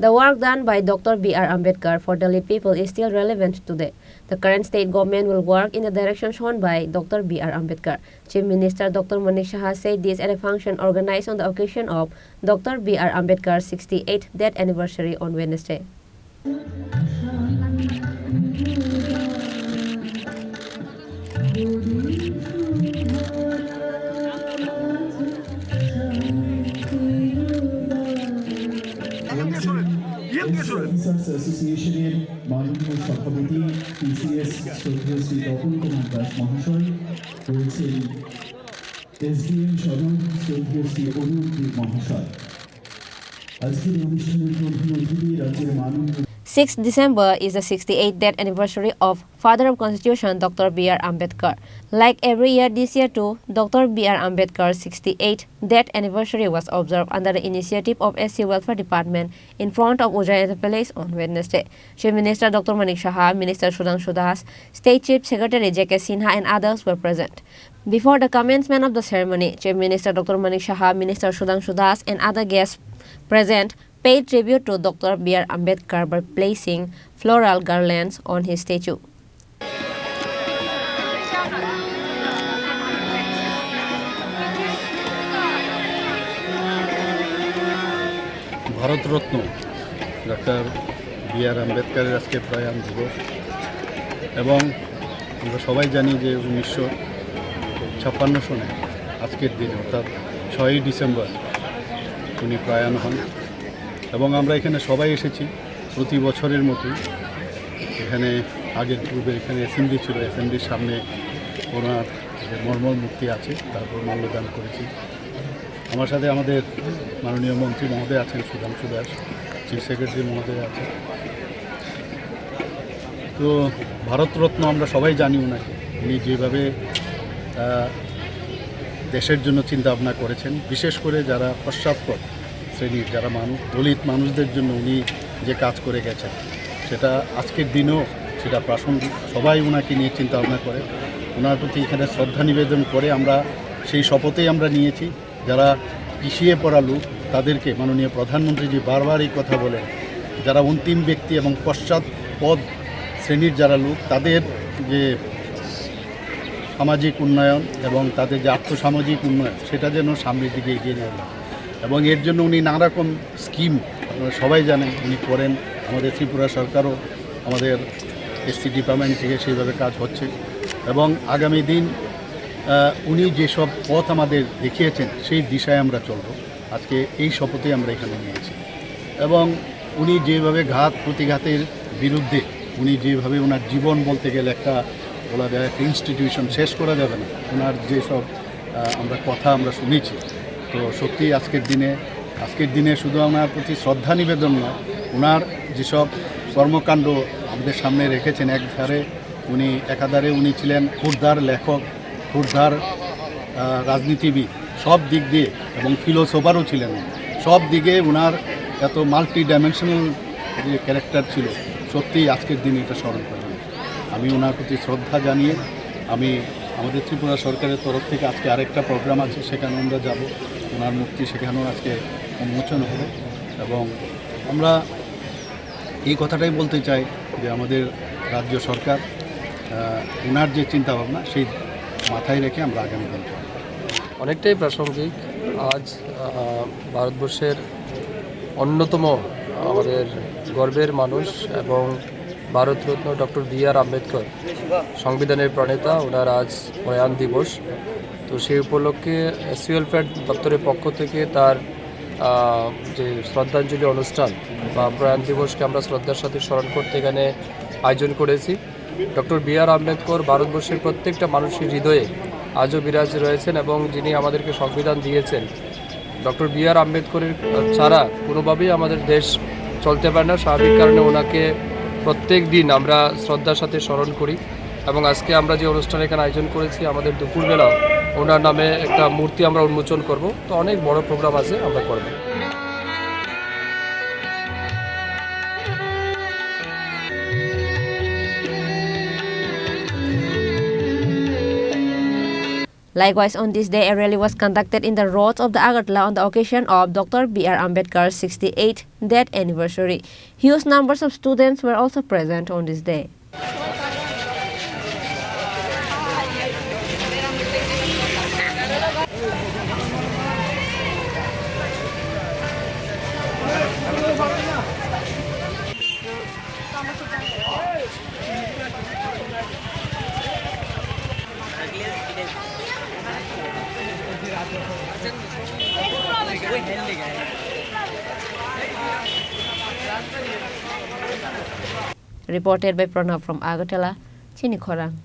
The work done by Dr. B.R. Ambedkar for Dalit people is still relevant today. The current state government will work in the direction shown by Dr. B.R. Ambedkar. Chief Minister Dr. Manik Saha said this at a function organized on the occasion of Dr. B.R. Ambedkar's 68th death anniversary on Wednesday. অ্যাসোসিয়েশনের মাননীয় সভাপতি PCS শ্রদ্ধেয় শ্রী তপন কুমার দাস মহাশয় রয়েছেন SDM সদন শ্রদ্ধেয় শ্রী অনুপ মহাশয়। আজকের অনুষ্ঠানের প্রধান অতিথি রাজ্যের মাননীয় 6th December is the 68th death anniversary of Father of Constitution Dr. B.R. Ambedkar. Like every year this year too, Dr. B.R. Ambedkar's 68th death anniversary was observed under the initiative of SC Welfare Department in front of Ujjayanta Palace on Wednesday. Chief Minister Dr. Manik Saha, Minister Khorang, State Chief Secretary J.K. Sinha and others were present. Before the commencement of the ceremony, Chief Minister Dr. Manik Saha, Minister Khorang and other guests present paid tribute to Dr. B.R. Ambedkar by placing floral garlands on his statue. Bharat Ratna doctor B.R.. আম্বেদকরের আজকে প্রয়াণ দিবস এবং আমরা সবাই জানি যে 1956 সনে আজকের দিন অর্থাৎ 6ই ডিসেম্বর উনি প্রয়াণ হন এবং আমরা এখানে সবাই এসেছি প্রতি বছরের মতোই। এখানে আগের পূর্বে এখানে অ্যাসেম্বলি ছিল, অ্যাসেম্বলির সামনে ওনার যে মর্মর মূর্তি আছে তারপর মাল্যদান করেছি। আমার সাথে আমাদের মাননীয় মন্ত্রী মহোদয় আছেন, সুধাংশু দাস, চিফ সেক্রেটারি মহোদয় আছেন। তো ভারতরত্ন আমরা সবাই জানি ওনাকে, উনি যেভাবে দেশের জন্য চিন্তা ভাবনা করেছেন, বিশেষ করে যারা পশ্চাৎপদ শ্রেণীর যারা মানুষ, দলিত মানুষদের জন্য উনি যে কাজ করে গেছেন সেটা আজকের দিনেও সেটা প্রাসঙ্গিক। সবাই ওনাকে নিয়ে চিন্তা ভাবনা করে, ওনার প্রতি এখানে শ্রদ্ধা নিবেদন করে আমরা সেই শপথেই আমরা নিয়েছি। যারা পিছিয়ে পড়া লোক তাদেরকে মাননীয় প্রধানমন্ত্রী যে বারবার এই কথা বলেন, যারা অন্তিম ব্যক্তি এবং পশ্চাৎপদ শ্রেণীর যারা লোক তাদের যে সামাজিক উন্নয়ন এবং তাদের যে আর্থসামাজিক উন্নয়ন সেটা যেন সামনের দিকে এগিয়ে নিয়ে যায় এবং এর জন্য উনি নানা রকম স্কিম আপনারা সবাই জানেন উনি করেন। আমাদের ত্রিপুরা সরকারও আমাদের এসসি ডিপার্টমেন্ট থেকে সেইভাবে কাজ হচ্ছে এবং আগামী দিন উনি যেসব পথ আমাদের দেখিয়েছেন সেই দিশায় আমরা চলব। আজকে এই শপথে আমরা এখানে নিয়েছি এবং উনি যেভাবে ঘাত প্রতিঘাতের বিরুদ্ধে উনি যেভাবে ওনার জীবন বলতে গেলে একটা বলা যায় একটা ইনস্টিটিউশন শেষ করা যাবে না, ওনার যেসব আমরা কথা আমরা শুনেছি। তো সত্যি আজকের দিনে শুধু ওনার প্রতি শ্রদ্ধা নিবেদন নয়, ওনার যেসব কর্মকাণ্ড আমাদের সামনে রেখেছেন, একাধারে উনি ছিলেন ক্ষুরধার লেখক, ক্ষুরধার রাজনীতিবিদ, সব দিক দিয়ে এবং ফিলোসোফারও ছিলেন। সব দিকে ওনার এত মাল্টি ডাইমেনশনাল যে ক্যারেক্টার ছিল, সত্যি আজকের দিনে এটা স্মরণ করেন। আমি ওনার প্রতি শ্রদ্ধা জানিয়ে আমাদের ত্রিপুরা সরকারের তরফ থেকে আজকে আরেকটা প্রোগ্রাম আছে, সেখানে আমরা যাব। ওনার মূর্তি সেখানেও আজকে উন্মোচন হবে এবং আমরা এই কথাটাই বলতে চাই যে আমাদের রাজ্য সরকার ওনার যে চিন্তাভাবনা সেই মাথায় রেখে আমরা আগামী দিন অনেকটাই প্রাসঙ্গিক। আজ ভারতবর্ষের অন্যতম আমাদের গর্বের মানুষ এবং ভারতরত্ন ডক্টর বি.আর. আম্বেদকর সংবিধানের প্রণেতা, ওনার আজ প্রয়াণ দিবস। তো সেই উপলক্ষে এসসি ওয়েলফেয়ার দপ্তরের পক্ষ থেকে তার যে শ্রদ্ধাঞ্জলি অনুষ্ঠান বা প্রয়াণ দিবসকে আমরা শ্রদ্ধার সাথে স্মরণ করতে এখানে আয়োজন করেছি। Doctor B.R.. আম্বেদকর ভারতবর্ষের প্রত্যেকটা মানুষের হৃদয়ে আজও বিরাজ রয়েছেন এবং যিনি আমাদেরকে সংবিধান দিয়েছেন, ডক্টর বি.আর. আম্বেদকরের ছাড়া কোনোভাবেই আমাদের দেশ চলতে পারে না। স্বাভাবিক কারণে ওনাকে প্রত্যেক দিন আমরা শ্রদ্ধার সাথে স্মরণ করি এবং আজকে আমরা যে অনুষ্ঠান এখানে আয়োজন করেছি, আমাদের দুপুরবেলা ওনার নামে একটা মূর্তি আমরা উন্মোচন করব। তো অনেক বড় প্রোগ্রাম আছে, আমরা করব। Likewise, on this day, a rally was conducted in the roads of the Agartala on the occasion of Dr. B.R. Ambedkar's 68th death anniversary. Huge numbers of students were also present on this day. Reported by Pranav from Agartala, Chini Khorang.